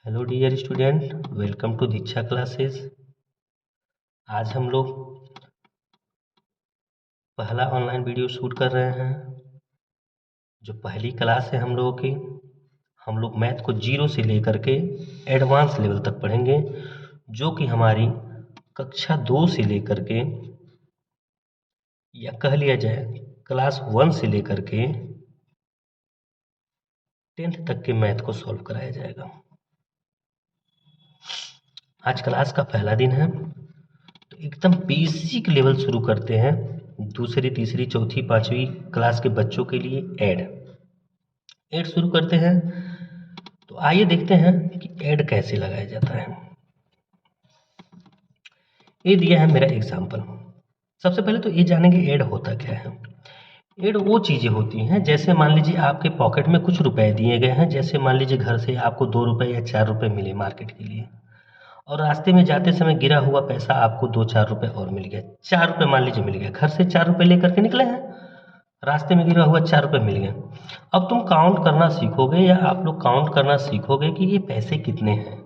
Hello dear student, welcome to Diksha classes. आज हम लोग पहला ऑनलाइन वीडियो शूट कर रहे हैं। जो पहली क्लास है हम लोगों की, हम लोग मैथ को जीरो से लेकर के एडवांस लेवल तक पढ़ेंगे, जो कि हमारी कक्षा 2 से लेकर के, या कह लिया जाए क्लास 1 से लेकर के 10th तक के मैथ को सॉल्व कराया जाएगा। आज क्लास का पहला दिन है, तो एकदम बेसिक लेवल शुरू करते हैं। दूसरी, तीसरी, चौथी, पांचवी क्लास के बच्चों के लिए ऐड शुरू करते हैं। तो आइए देखते हैं कि ऐड कैसे लगाया जाता है। ये दिया है मेरा एग्जाम्पल। सबसे पहले तो ये जानेंगे ऐड होता क्या है। ऐड वो चीज़ें होती हैं, जैसे मान लीजिए आपके पॉकेट में कुछ रुपए दिए गए हैं। जैसे मान लीजिए घर से आपको 2 रुपए या 4 रुपए मिले मार्केट के लिए, और रास्ते में जाते समय गिरा हुआ पैसा आपको 2-4 रुपए और मिल गया। 4 रुपए मान लीजिए मिल गया, घर से 4 रुपए लेकर के निकले हैं, रास्ते में गिरा हुआ 4 रुपए मिल गए। अब तुम काउंट करना सीखोगे, या आप लोग काउंट करना सीखोगे कि ये पैसे कितने हैं।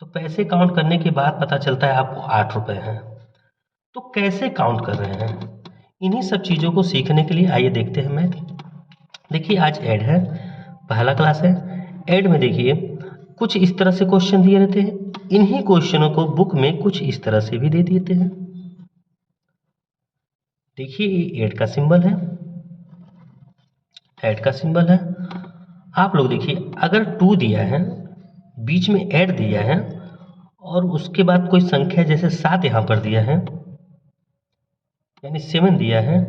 तो पैसे काउंट करने के बाद पता चलता है आपको 8 रुपए हैं। तो कैसे काउंट कर रहे हैं, इन्हीं सब चीज़ों को सीखने के लिए आइए देखते हैं मैथ। देखिए आज ऐड है, पहला क्लास है। ऐड में देखिए कुछ इस तरह से क्वेश्चन दिए रहते हैं। इन्हीं क्वेश्चनों को बुक में कुछ इस तरह से भी दे देते हैं। देखिए ये ऐड का सिंबल है, ऐड का सिंबल है। आप लोग देखिए, अगर 2 दिया है, बीच में ऐड दिया है, और उसके बाद कोई संख्या जैसे 7 यहाँ पर दिया है, यानी 7 दिया है,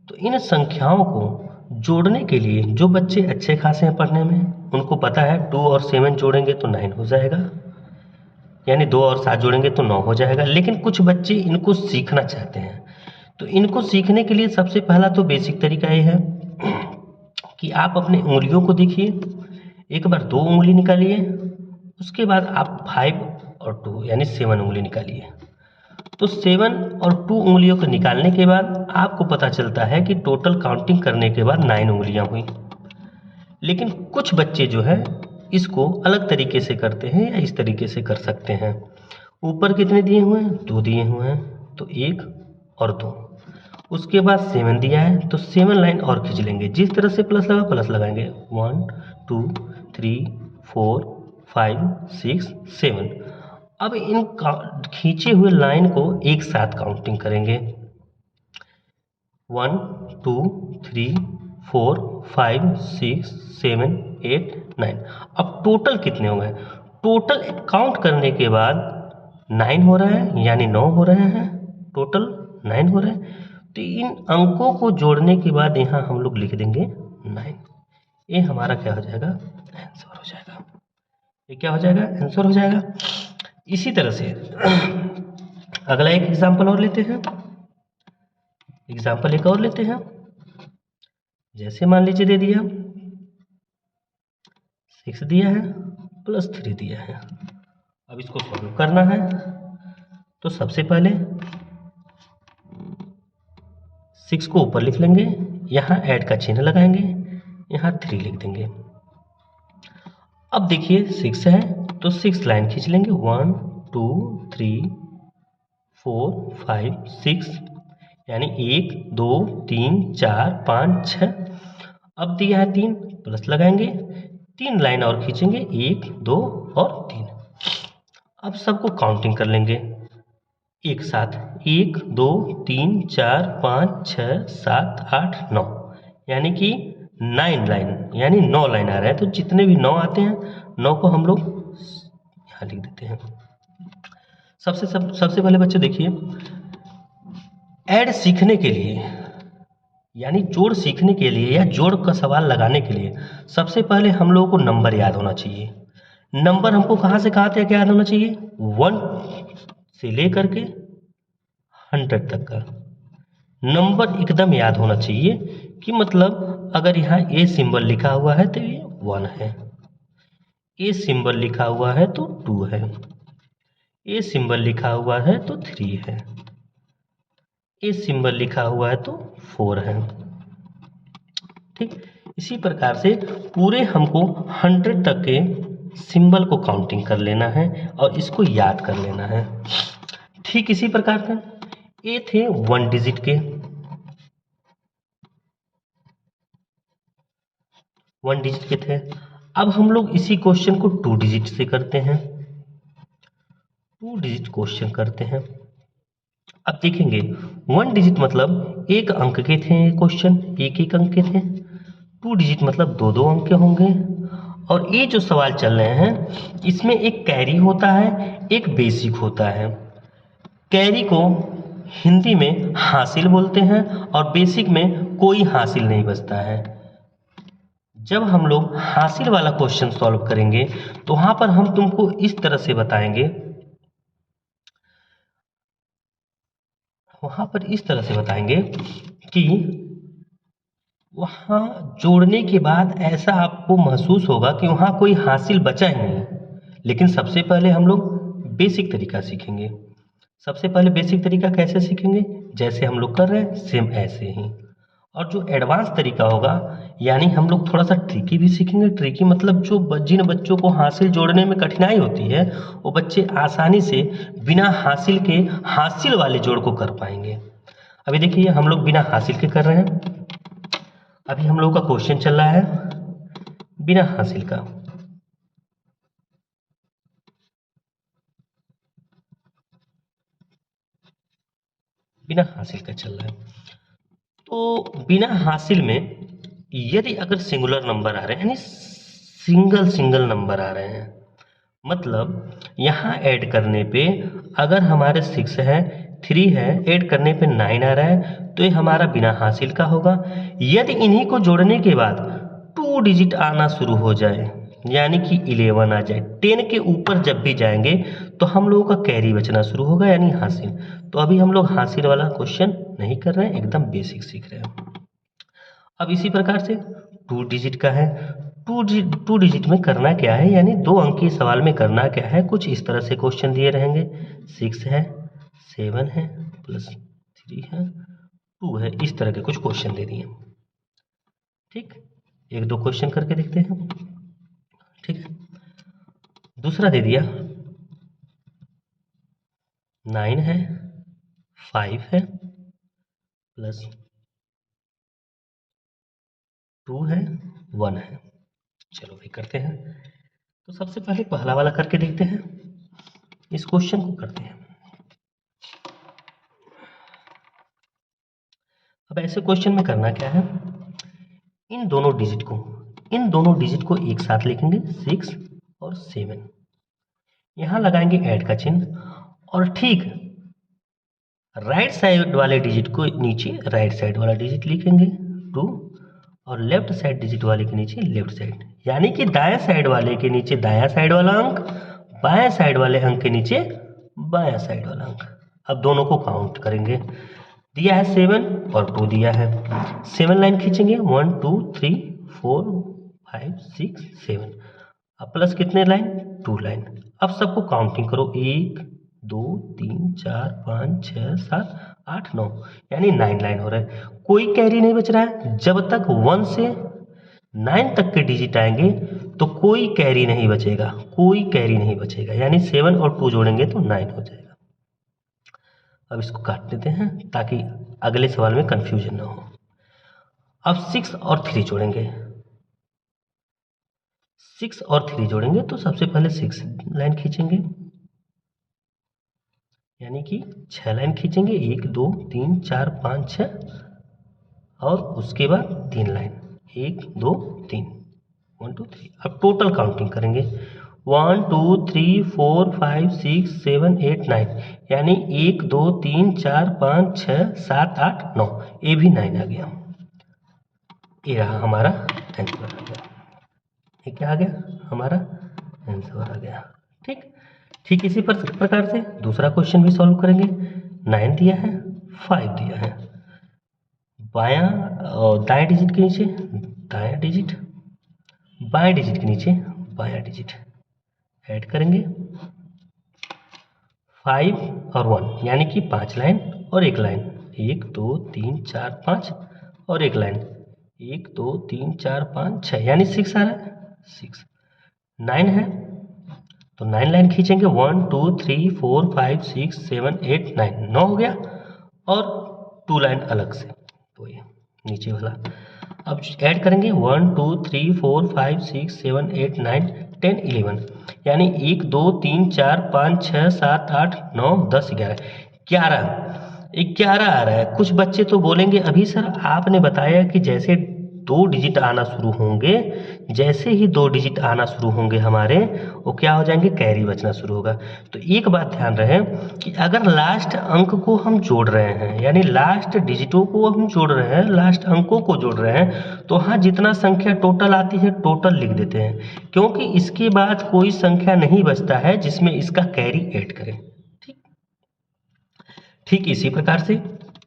तो इन संख्याओं को जोड़ने के लिए जो बच्चे अच्छे खासे हैं पढ़ने में, उनको पता है 2 और 7 जोड़ेंगे तो 9 हो जाएगा, यानी 2 और 7 जोड़ेंगे तो 9 हो जाएगा। लेकिन कुछ बच्चे इनको सीखना चाहते हैं, तो इनको सीखने के लिए सबसे पहला तो बेसिक तरीका ये है कि आप अपने उंगलियों को देखिए, एक बार 2 उंगली निकालिए, उसके बाद आप 5 और 2 यानी 7 उंगली निकालिए। तो 7 और 2 उंगलियों को निकालने के बाद आपको पता चलता है कि टोटल काउंटिंग करने के बाद 9 उंगलियां हुई। लेकिन कुछ बच्चे जो है इसको अलग तरीके से करते हैं, या इस तरीके से कर सकते हैं। ऊपर कितने दिए हुए हैं, 2 दिए हुए हैं, तो 1 और 2। उसके बाद 7 दिया है, तो 7 लाइन और खींच लेंगे। जिस तरह से प्लस लगा प्लस लगाएंगे, 1 2 3 4 5 6 7। अब इन खींचे हुए लाइन को एक साथ काउंटिंग करेंगे, 1 2 3 4 5 6 7 8 9। अब टोटल कितने हो गए, टोटल काउंट करने के बाद 9 हो रहा है, यानी 9 हो रहे हैं, टोटल 9 हो रहे हैं। तो इन अंकों को जोड़ने के बाद यहाँ हम लोग लिख देंगे 9। ये हमारा क्या हो जाएगा, आंसर हो जाएगा। ये क्या हो जाएगा, आंसर हो जाएगा। इसी तरह से अगला एक एग्जाम्पल और लेते हैं। एग्जाम्पल एक और लेते हैं। जैसे मान लीजिए दे दिया 6 दिया है प्लस 3 दिया है। अब इसको सॉल्व करना है, तो सबसे पहले 6 को ऊपर लिख लेंगे, यहाँ ऐड का चिन्ह लगाएंगे, यहाँ 3 लिख देंगे। अब देखिए 6 है, तो 6 लाइन खींच लेंगे, 1 2 3 4 5 6, यानी 1 2 3 4 5 6। अब दिया है 3, प्लस लगाएंगे, 3 लाइन और खींचेंगे, 1 2 और 3। अब सबको काउंटिंग कर लेंगे एक साथ, 1 2 3 4 5 6 7 8 9, यानी कि 9 लाइन, यानी 9 लाइन आ रहा है। तो जितने भी 9 आते हैं, 9 को हम लोग यहाँ लिख देते हैं। सबसे पहले बच्चे देखिए, ऐड सीखने के लिए, यानी जोड़ सीखने के लिए या जोड़ का सवाल लगाने के लिए, सबसे पहले हम लोगों को नंबर याद होना चाहिए। नंबर हमको कहाँ से कहाँ तक याद होना चाहिए, 1 से लेकर के 100 तक का नंबर एकदम याद होना चाहिए। कि मतलब अगर यहाँ ए सिंबल लिखा हुआ है तो ये 1 है, ए सिंबल लिखा हुआ है तो 2 है, ए सिंबल लिखा हुआ है तो 3 है, ए सिंबल लिखा हुआ है तो 4 है। ठीक, इसी प्रकार से पूरे हमको 100 तक के सिंबल को काउंटिंग कर लेना है और इसको याद कर लेना है। ठीक इसी प्रकार से ये थे 1 डिजिट के, 1 डिजिट के थे। अब हम लोग इसी क्वेश्चन को 2 डिजिट से करते हैं, 2 डिजिट क्वेश्चन करते हैं। अब देखेंगे 1 डिजिट मतलब एक अंक के थे ये क्वेश्चन, एक अंक के थे। 2 डिजिट मतलब दो अंक के होंगे। और ये जो सवाल चल रहे हैं इसमें एक कैरी होता है, एक बेसिक होता है। कैरी को हिंदी में हासिल बोलते हैं और बेसिक में कोई हासिल नहीं बचता है। जब हम लोग हासिल वाला क्वेश्चन सॉल्व करेंगे तो वहाँ पर हम तुमको इस तरह से बताएंगे, कि वहाँ जोड़ने के बाद ऐसा आपको महसूस होगा कि वहाँ कोई हासिल बचा ही नहीं। लेकिन सबसे पहले हम लोग बेसिक तरीका सीखेंगे। सबसे पहले बेसिक तरीका कैसे सीखेंगे? जैसे हम लोग कर रहे हैं सेम ऐसे ही। और जो एडवांस तरीका होगा यानी हम लोग थोड़ा सा ट्रिकी भी सीखेंगे। ट्रिकी मतलब जिन बच्चों को हासिल जोड़ने में कठिनाई होती है वो बच्चे आसानी से बिना हासिल के हासिल वाले जोड़ को कर पाएंगे। अभी देखिए हम लोग बिना हासिल के कर रहे हैं। अभी हम लोग का क्वेश्चन चल रहा है बिना हासिल का। बिना हासिल का चल रहा है। तो बिना हासिल में यदि अगर सिंगुलर नंबर आ रहे हैं यानी सिंगल नंबर आ रहे हैं, मतलब यहाँ ऐड करने पे अगर हमारे 6 है, 3 है, ऐड करने पे 9 आ रहा है तो ये हमारा बिना हासिल का होगा। यदि इन्हीं को जोड़ने के बाद 2 डिजिट आना शुरू हो जाए यानी कि 11 आ जाए, 10 के ऊपर जब भी जाएंगे तो हम लोगों का कैरी बचना शुरू होगा यानी हासिल। तो अभी हम लोग हासिल वाला क्वेश्चन नहीं कर रहे हैं, एकदम बेसिक सीख रहे हैं। अब इसी प्रकार से 2 डिजिट का है। 2 डिजिट में करना क्या है यानी 2 अंक के सवाल में करना क्या है, कुछ इस तरह से क्वेश्चन दिए रहेंगे। 6 है, 7 है, प्लस 3 है, 2 है, इस तरह के कुछ क्वेश्चन दे दिए। ठीक, 1-2 क्वेश्चन करके देखते हैं। ठीक है, दूसरा दे दिया 9 है, 5 है, प्लस 2 है, 1 है। चलो भाई करते हैं। तो सबसे पहले पहला वाला करके देखते हैं, इस क्वेश्चन को करते हैं। अब ऐसे क्वेश्चन में करना क्या है, इन दोनों डिजिट को एक साथ लिखेंगे 6 और 7, यहाँ लगाएंगे ऐड का चिन्ह और ठीक राइट साइड वाले डिजिट को नीचे राइट साइड वाला डिजिट लिखेंगे 2 और लेफ्ट साइड डिजिट वाले के नीचे लेफ्ट साइड, यानी कि दाएं साइड वाले के नीचे दायां साइड वाला अंक, बाएं साइड वाले अंक के नीचे बायां साइड वाला अंक। अब दोनों को काउंट करेंगे। दिया है 7 और 2 दिया है, 7 लाइन खींचेंगे 1 2 3 4 5 6 7। अब प्लस कितने लाइन? 2 लाइन। अब सबको काउंटिंग करो 1 2 3 4 5 6 7 8 9 यानी 9 लाइन हो रहा है। कोई कैरी नहीं बच रहा है। जब तक 1 से 9 तक के डिजिट आएंगे तो कोई कैरी नहीं बचेगा, कोई कैरी नहीं बचेगा, यानी 7 और 2 जोड़ेंगे तो 9 हो जाएगा। अब इसको काट देते हैं ताकि अगले सवाल में कंफ्यूजन ना हो। अब 6 और 3 जोड़ेंगे, 6 और 3 जोड़ेंगे तो सबसे पहले 6 लाइन खींचेंगे यानी कि 6 लाइन खींचेंगे 1 2 3 4 5 6 और उसके बाद 3 लाइन 1 2 3 1 2 3। अब टोटल काउंटिंग करेंगे 1 2 3 4 5 6 7 8 9 यानी 1 2 3 4 5 6 7 8 9, ये भी 9 आ गया। ये रहा हमारा आंसर आ गया। ये क्या आ गया? हमारा आंसर आ गया। ठीक, ठीक इसी प्रकार से दूसरा क्वेश्चन भी सॉल्व करेंगे। 9 दिया है, 5 दिया है, बायां और दाएं डिजिट के नीचे दायां डिजिट, बाएं डिजिट के नीचे बायां डिजिट ऐड करेंगे 5 और 1 यानी कि 5 लाइन और 1 लाइन, 1 2 3 4 5 और 1 लाइन 1 2 3 4 5 6 यानी 6 आ रहा है 6। 9 है तो 9 लाइन खींचेंगे, 1 2 3 4 5 6 7 8 9, 9 हो गया। और 2 लाइन अलग से, तो ये नीचे वाला। अब ऐड करेंगे 1 2 3 4 5 6 7 8 9 10 11, यानी 1 2 3 4 5 6 7 8 9 10 11, 11 आ रहा है। कुछ बच्चे तो बोलेंगे अभी सर आपने बताया कि जैसे 2 डिजिट आना शुरू होंगे, जैसे ही 2 डिजिट आना शुरू होंगे हमारे, वो क्या हो जाएंगे, कैरी बचना शुरू होगा। तो एक बात ध्यान रहे कि अगर लास्ट अंक को हम जोड़ रहे हैं, यानी लास्ट डिजिटों को हम जोड़ रहे हैं, लास्ट अंकों को जोड़ रहे हैं, तो हाँ जितना संख्या टोटल आती है टोटल लिख देते हैं, क्योंकि इसके बाद कोई संख्या नहीं बचता है जिसमें इसका कैरी ऐड करें। ठीक इसी प्रकार से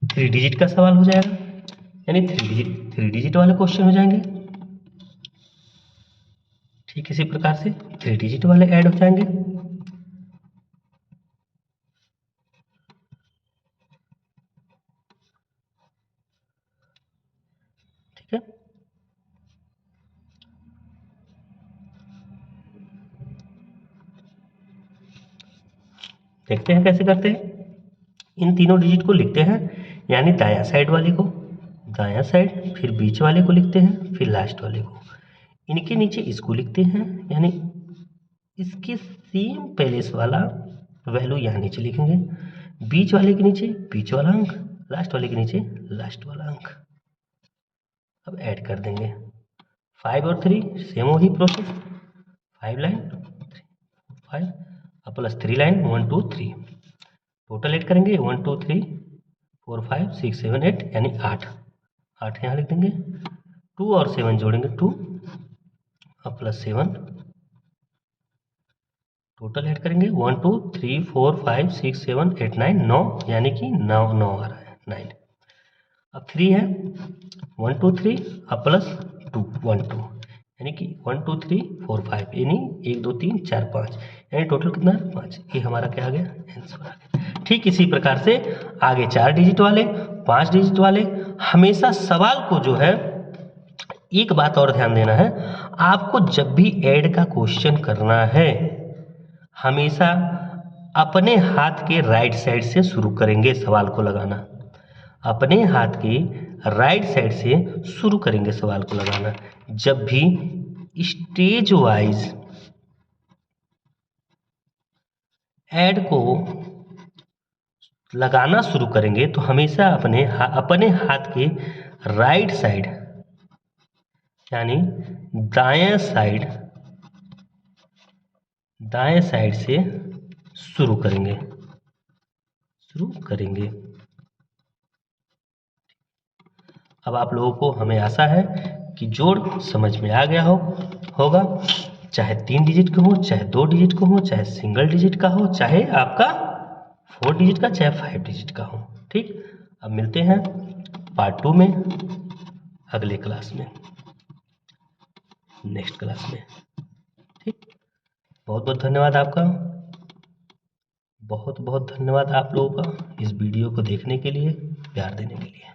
3 डिजिट का सवाल हो जाएगा, यानी 3 डिजिट वाले क्वेश्चन हो जाएंगे। ठीक इसी प्रकार से 3 डिजिट वाले ऐड हो जाएंगे। ठीक है, देखते हैं कैसे करते हैं। इन तीनों डिजिट को लिखते हैं, यानी दायां साइड वाले को दायां साइड, फिर बीच वाले को लिखते हैं, फिर लास्ट वाले को। इनके नीचे इसको लिखते हैं, यानी इसके सेम पैलेस वाला वैल्यू यहाँ नीचे लिखेंगे, बीच वाले के नीचे बीच वाला अंक, लास्ट वाले के नीचे लास्ट वाला अंक। अब ऐड कर देंगे 5 और 3, सेम वही प्रोसेस, 5 लाइन 5 और प्लस 3 लाइन 1 2 3, टोटल ऐड करेंगे 1 2 3 4 5 6 7 8, यानी 8 यहाँ लिख देंगे। 2 और 7 जोड़ेंगे 2 और प्लस 7, टोटल ऐड करेंगे 1 2 3 4 5 6 7 8 9, 9, यानी कि 9 आ रहा है 9। अब 3 है 1 2 3 और प्लस 2 1 2, यानी कि 1 2 3 4 5, यानी 1 2 3 4 5, यानी टोटल कितना है 5। ये हमारा क्या आ गया, आंसर आ गया। ठीक इसी प्रकार से आगे 4 डिजिट वाले 5 डिजिट वाले, हमेशा सवाल को जो है, एक बात और ध्यान देना है, आपको जब भी ऐड का क्वेश्चन करना है हमेशा अपने हाथ के राइट साइड से शुरू करेंगे सवाल को लगाना, अपने हाथ की राइट साइड से शुरू करेंगे सवाल को लगाना। जब भी स्टेज वाइज ऐड को लगाना शुरू करेंगे तो हमेशा अपने हाथ के राइट साइड, यानी दाएं साइड से शुरू करेंगे। अब आप लोगों को हमें आशा है कि जोड़ समझ में आ गया होगा, चाहे 3 डिजिट का हो, चाहे 2 डिजिट का हो, चाहे सिंगल डिजिट का हो, चाहे आपका 4 डिजिट का, चाहे 5 डिजिट का हो। ठीक, अब मिलते हैं पार्ट 2 में अगले क्लास में, नेक्स्ट क्लास में। ठीक, बहुत बहुत धन्यवाद आपका, बहुत बहुत धन्यवाद आप लोगों का इस वीडियो को देखने के लिए, प्यार देने के लिए।